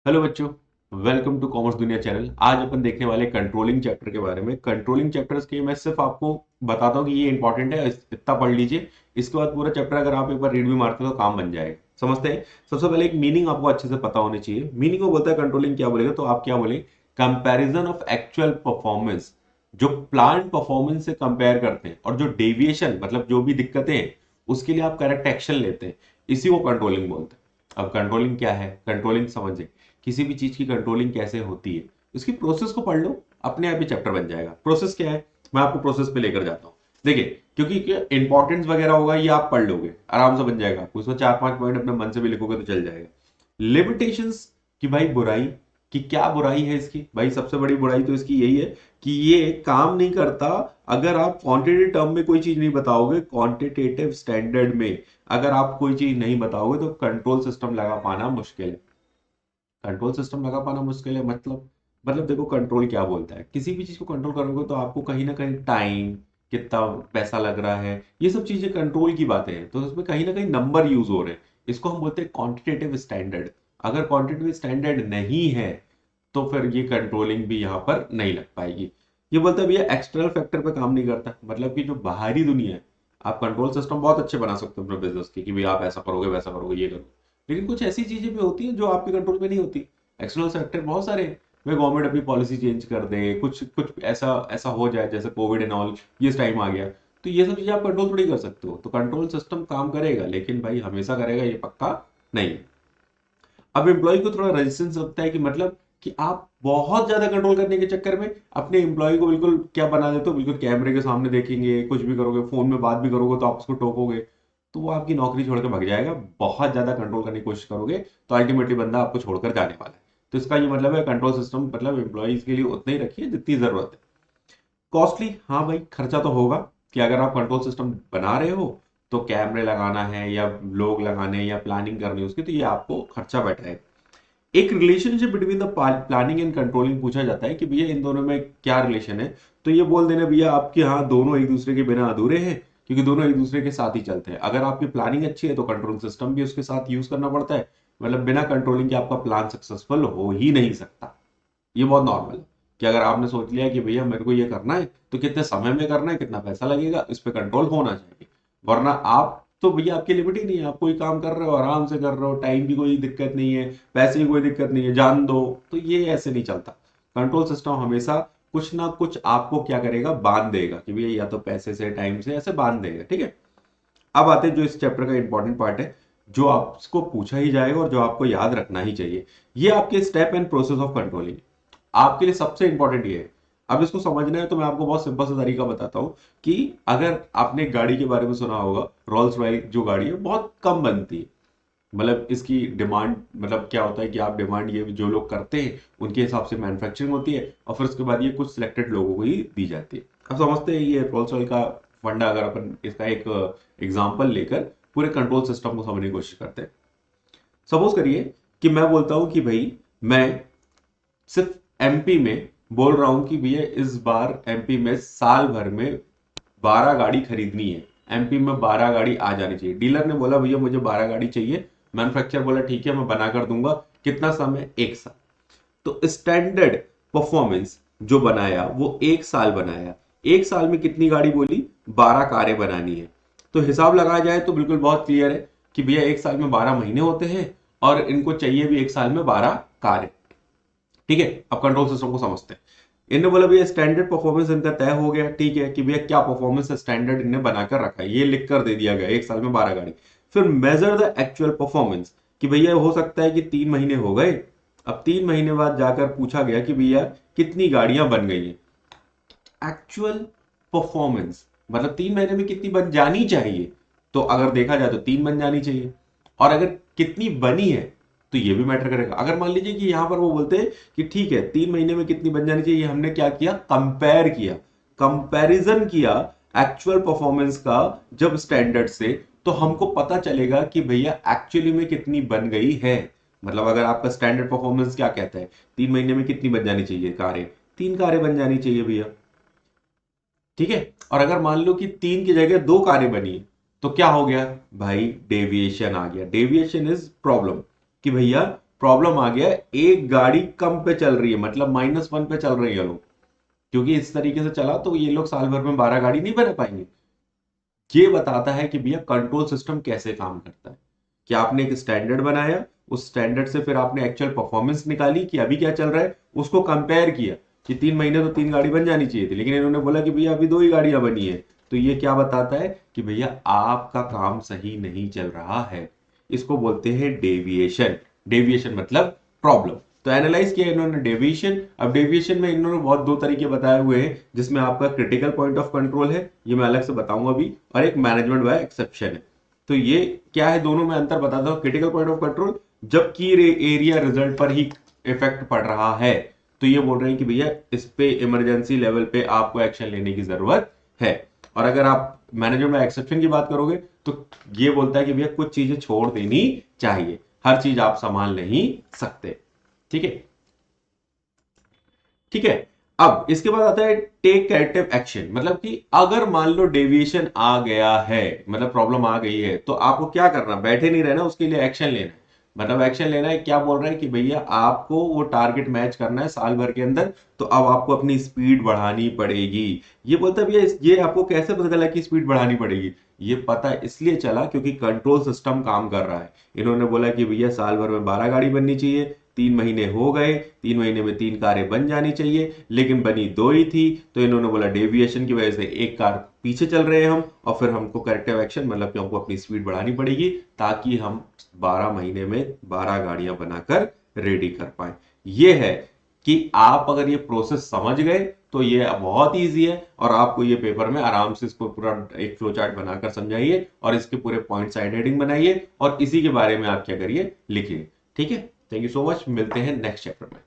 Hello बच्चों, welcome to commerce दुनिया channel. आज अपन देखने वाले कंट्रोलिंग चैप्टर के बारे में। कंट्रोलिंग चैप्टर्स के मैं सिर्फ आपको बताता हूँ कि ये इंपॉर्टेंट है, इतना पढ़ लीजिए। इसके बाद पूरा चैप्टर अगर आप एक बार रीड भी मारते हो तो काम बन जाएगा। समझते हैं। सबसे पहले एक मीनिंग आपको अच्छे से पता होनी चाहिए। मीनिंग को बोलता है कंट्रोलिंग, क्या बोलेगा तो आप क्या बोलेंगे, कंपैरिजन ऑफ एक्चुअल परफॉर्मेंस। जो प्लान परफॉर्मेंस से कंपेयर करते हैं और जो डेविएशन मतलब जो भी दिक्कतें हैं उसके लिए आप करेक्ट एक्शन लेते हैं, इसी को कंट्रोलिंग बोलते हैं। अब कंट्रोलिंग क्या है, कंट्रोलिंग समझे, किसी भी चीज की कंट्रोलिंग कैसे होती है उसकी प्रोसेस को पढ़ लो, अपने आप ही चैप्टर बन जाएगा। प्रोसेस क्या है, मैं आपको प्रोसेस पे लेकर जाता हूँ। देखिए, क्योंकि इंपॉर्टेंस वगैरह होगा ये आप पढ़ लोगे, आराम से बन जाएगा आपको। उसमें 4-5 पॉइंट अपने मन से भी लिखोगे तो चल जाएगा। लिमिटेशंस की भाई बुराई, कि क्या बुराई है इसकी, भाई सबसे बड़ी बुराई तो इसकी यही है कि ये काम नहीं करता अगर आप क्वांटिटेटिव टर्म में कोई चीज नहीं बताओगे। क्वांटिटेटिव स्टैंडर्ड में अगर आप कोई चीज नहीं बताओगे तो कंट्रोल सिस्टम लगा पाना मुश्किल है। कंट्रोल सिस्टम लगा पाना मुश्किल है मतलब देखो, कंट्रोल क्या बोलता है, किसी भी चीज को कंट्रोल करोगे तो आपको कहीं ना कहीं टाइम, कितना पैसा लग रहा है, ये सब चीजें कंट्रोल की बातें हैं। तो उसमें कहीं ना कहीं नंबर यूज हो रहे हैं। इसको हम बोलते हैं क्वांटिटेटिव स्टैंडर्ड। अगर क्वांटिटेटिव स्टैंडर्ड नहीं है तो फिर ये कंट्रोलिंग भी यहाँ पर नहीं लग पाएगी। ये बोलता है भैया एक्सटर्नल फैक्टर पे काम नहीं करता, मतलब कि जो बाहरी दुनिया है, आप कंट्रोल सिस्टम बहुत अच्छे बना सकते हो अपने बिजनेस की कि भाई आप ऐसा करोगे वैसा करोगे ये करोगे, लेकिन कुछ ऐसी चीजें भी होती हैं जो आपके कंट्रोल में नहीं होती। एक्सटर्नल फैक्टर बहुत सारे हैं। वे गवर्नमेंट अपनी पॉलिसी चेंज कर दे, कुछ कुछ ऐसा ऐसा हो जाए जैसे कोविड एंड ऑल, ये टाइम आ गया, तो ये सब चीजें आप कंट्रोल थोड़ी कर सकते हो। तो कंट्रोल सिस्टम काम करेगा लेकिन भाई हमेशा करेगा ये पक्का नहीं। अब एम्प्लॉय को थोड़ा रेजिस्टेंस लगता है कि मतलब कि आप बहुत ज्यादा कंट्रोल करने के चक्कर में अपने एम्प्लॉय को बिल्कुल क्या बना देते हो, बिल्कुल कैमरे के सामने देखेंगे, कुछ भी करोगे, फोन में बात भी करोगे तो आप उसको टोकोगे, तो वो आपकी नौकरी छोड़ के भाग जाएगा। बहुत ज्यादा कंट्रोल करने की कोशिश करोगे तो अल्टीमेटली बंदा आपको छोड़कर जाने वाला है। तो इसका ये मतलब है कंट्रोल सिस्टम मतलब एम्प्लॉयज के लिए उतना ही रखिए जितनी जरूरत है। कॉस्टली, हाँ भाई खर्चा तो होगा, कि अगर आप कंट्रोल सिस्टम बना रहे हो तो कैमरे लगाना है या लोग लगाने हैं या प्लानिंग करनी है उसकी, तो ये आपको खर्चा बैठा है। एक relationship between the planning and controlling पूछा जाता है कि भैया इन दोनों में क्या रिलेशन है, तो ये बोल देना भैया आपके, हाँ दोनों एक दूसरे के बिना अधूरे हैं, क्योंकि दोनों एक दूसरे के साथ ही चलते हैं। अगर आपकी प्लानिंग अच्छी है तो कंट्रोल सिस्टम भी उसके साथ यूज करना पड़ता है। मतलब बिना कंट्रोलिंग के आपका प्लान सक्सेसफुल हो ही नहीं सकता। ये बहुत नॉर्मल है कि अगर आपने सोच लिया कि भैया मेरे को ये करना है तो कितने समय में करना है, कितना पैसा लगेगा, इस पे कंट्रोल होना चाहिए। वरना आप तो भैया आपकी लिमिट ही नहीं है, आप कोई काम कर रहे हो आराम से कर रहे हो, टाइम की कोई दिक्कत नहीं है, पैसे की कोई दिक्कत नहीं है, जान दो, तो ये ऐसे नहीं चलता। कंट्रोल सिस्टम हमेशा कुछ ना कुछ आपको क्या करेगा, बांध देगा कि भैया या तो पैसे से टाइम से ऐसे बांध देगा। ठीक है। अब आते हैं जो इस चैप्टर का इंपॉर्टेंट पार्ट है, जो आपको पूछा ही जाएगा और जो आपको याद रखना ही चाहिए। ये आपके step and process of controlling आपके लिए सबसे इंपॉर्टेंट ये है। अब इसको समझना है तो मैं आपको बहुत सिंपल सा तरीका बताता हूं कि अगर आपने गाड़ी के बारे में सुना होगा, रोल्स रॉयस जो गाड़ी है बहुत कम बनती है। मतलब इसकी डिमांड, मतलब क्या होता है कि आप डिमांड ये जो लोग करते हैं उनके हिसाब से मैन्युफैक्चरिंग होती है और फिर उसके बाद ये कुछ सिलेक्टेड लोगों को ही दी जाती है। अब समझते हैं ये रोल्स रॉयस का फंडा, अगर अपन इसका एक एग्जाम्पल लेकर पूरे कंट्रोल सिस्टम को समझने की कोशिश करते हैं। सपोज करिए कि मैं बोलता हूं कि भाई मैं सिर्फ एमपी में बोल रहा हूं कि भैया इस बार एमपी में साल भर में 12 गाड़ी खरीदनी है। एमपी में 12 गाड़ी आ जानी चाहिए। डीलर ने बोला भैया मुझे 12 गाड़ी चाहिए, मैन्युफैक्चरर बोला ठीक है मैं बना कर दूंगा, कितना समय, 1 साल। तो स्टैंडर्ड परफॉर्मेंस जो बनाया वो 1 साल बनाया, 1 साल में कितनी गाड़ी बोली, 12 कारें बनानी है। तो हिसाब लगाया जाए तो बिल्कुल बहुत क्लियर है कि भैया 1 साल में 12 महीने होते हैं और इनको चाहिए भी 1 साल में 12 कारें। ठीक है। अब कंट्रोल सिस्टम को समझते हैं। इन्होंने बोला भैया स्टैंडर्ड परफॉर्मेंस इनका तय हो गया, ठीक है कि भैया क्या परफॉर्मेंस स्टैंडर्ड इन्हें बनाकर रखा है, ये लिख कर दे दिया गया 1 साल में 12 गाड़ी। फिर मेजर द एक्चुअल परफॉर्मेंस, कि भैया हो सकता है कि 3 महीने हो गए, अब 3 महीने बाद जाकर पूछा गया कि भैया कितनी गाड़ियां बन गई हैं। एक्चुअल परफॉर्मेंस मतलब 3 महीने में कितनी बन जानी चाहिए, तो अगर देखा जाए तो 3 बन जानी चाहिए। और अगर कितनी बनी है तो ये भी मैटर करेगा। अगर मान लीजिए कि यहां पर वो बोलते हैं कि ठीक है 3 महीने में कितनी बन जानी चाहिए, हमने क्या किया, कंपेयर किया, कंपैरिजन किया एक्चुअल परफॉर्मेंस का जब स्टैंडर्ड से, तो हमको पता चलेगा कि भैया एक्चुअली में कितनी बन गई है। मतलब अगर आपका स्टैंडर्ड परफॉर्मेंस क्या कहता है, 3 महीने में कितनी बन जानी चाहिए कारें, 3 कारें बन जानी चाहिए भैया। ठीक है। और अगर मान लो कि 3 की जगह 2 कारें बनी तो क्या हो गया भाई, डेविएशन आ गया। डेविएशन इज प्रॉब्लम, कि भैया प्रॉब्लम आ गया, एक गाड़ी कम पे चल रही है, मतलब -1 पे चल रही है लोग, क्योंकि इस तरीके से चला तो ये लोग साल भर में 12 गाड़ी नहीं बना पाएंगे। ये बताता है कि भैया कंट्रोल सिस्टम कैसे काम करता है, कि आपने एक स्टैंडर्ड बनाया, उस स्टैंडर्ड से फिर आपने एक्चुअल परफॉर्मेंस निकाली कि अभी क्या चल रहा है, उसको कंपेयर किया कि 3 महीने तो 3 गाड़ी बन जानी चाहिए थी, लेकिन इन्होंने बोला कि भैया अभी 2 ही गाड़ियां बनी है। तो ये क्या बताता है कि भैया आपका काम सही नहीं चल रहा है। इसको बोलते हैं डेविएशन। डेविएशन मतलब प्रॉब्लम। तो एनालाइज किया इन्होंने डेविएशन। अब डेविएशन में इन्होंने बहुत दो तरीके बताए हुए हैं, जिसमें आपका क्रिटिकल पॉइंट ऑफ कंट्रोल है, ये मैं अलग से बताऊंगा अभी, और एक मैनेजमेंट बाय एक्सेप्शन है। तो ये क्या है, दोनों में अंतर बताता हूँ। क्रिटिकल पॉइंट ऑफ कंट्रोल, जब की एरिया रिजल्ट पर ही इफेक्ट पड़ रहा है, तो ये बोल रहे हैं कि भैया इस पे इमरजेंसी लेवल पे आपको एक्शन लेने की जरूरत है। और अगर आप मैनेजमेंट बाय एक्सेप्शन की बात करोगे तो ये बोलता है कि भैया कुछ चीजें छोड़ देनी चाहिए, हर चीज आप संभाल नहीं सकते। ठीक है, ठीक है। अब इसके बाद आता है टेक करेक्टिव एक्शन, मतलब कि अगर मान लो डेविएशन आ गया है, मतलब प्रॉब्लम आ गई है, तो आपको क्या करना, बैठे नहीं रहना, उसके लिए एक्शन लेना है। मतलब एक्शन लेना है, क्या बोल रहा है कि भैया आपको वो टारगेट मैच करना है साल भर के अंदर, तो अब आपको अपनी स्पीड बढ़ानी पड़ेगी। ये बोलता है भैया ये आपको कैसे पता चला कि स्पीड बढ़ानी पड़ेगी? ये पता इसलिए चला क्योंकि कंट्रोल सिस्टम काम कर रहा है। इन्होंने बोला कि भैया साल भर में 12 गाड़ी बननी चाहिए, 3 महीने हो गए, 3 महीने में 3 कारें बन जानी चाहिए, लेकिन बनी 2 ही थी। तो इन्होंने बोला डेविएशन की वजह से एक कार पीछे चल रहे हैं हम, और फिर हमको करेक्टिव एक्शन, मतलब कि हमको अपनी स्पीड बढ़ानी पड़ेगी, ताकि हम 12 महीने में 12 गाड़ियां बनाकर रेडी कर पाए। ये है कि आप अगर ये प्रोसेस समझ गए तो ये बहुत ईजी है, और आपको ये पेपर में आराम से इसको पूरा एक फ्लो चार्ट बनाकर समझाइए, और इसके पूरे पॉइंट साइड हेडिंग बनाइए, और इसी के बारे में आप क्या करिए, लिखिए। ठीक है, थैंक यू सो मच, मिलते हैं नेक्स्ट चैप्टर में।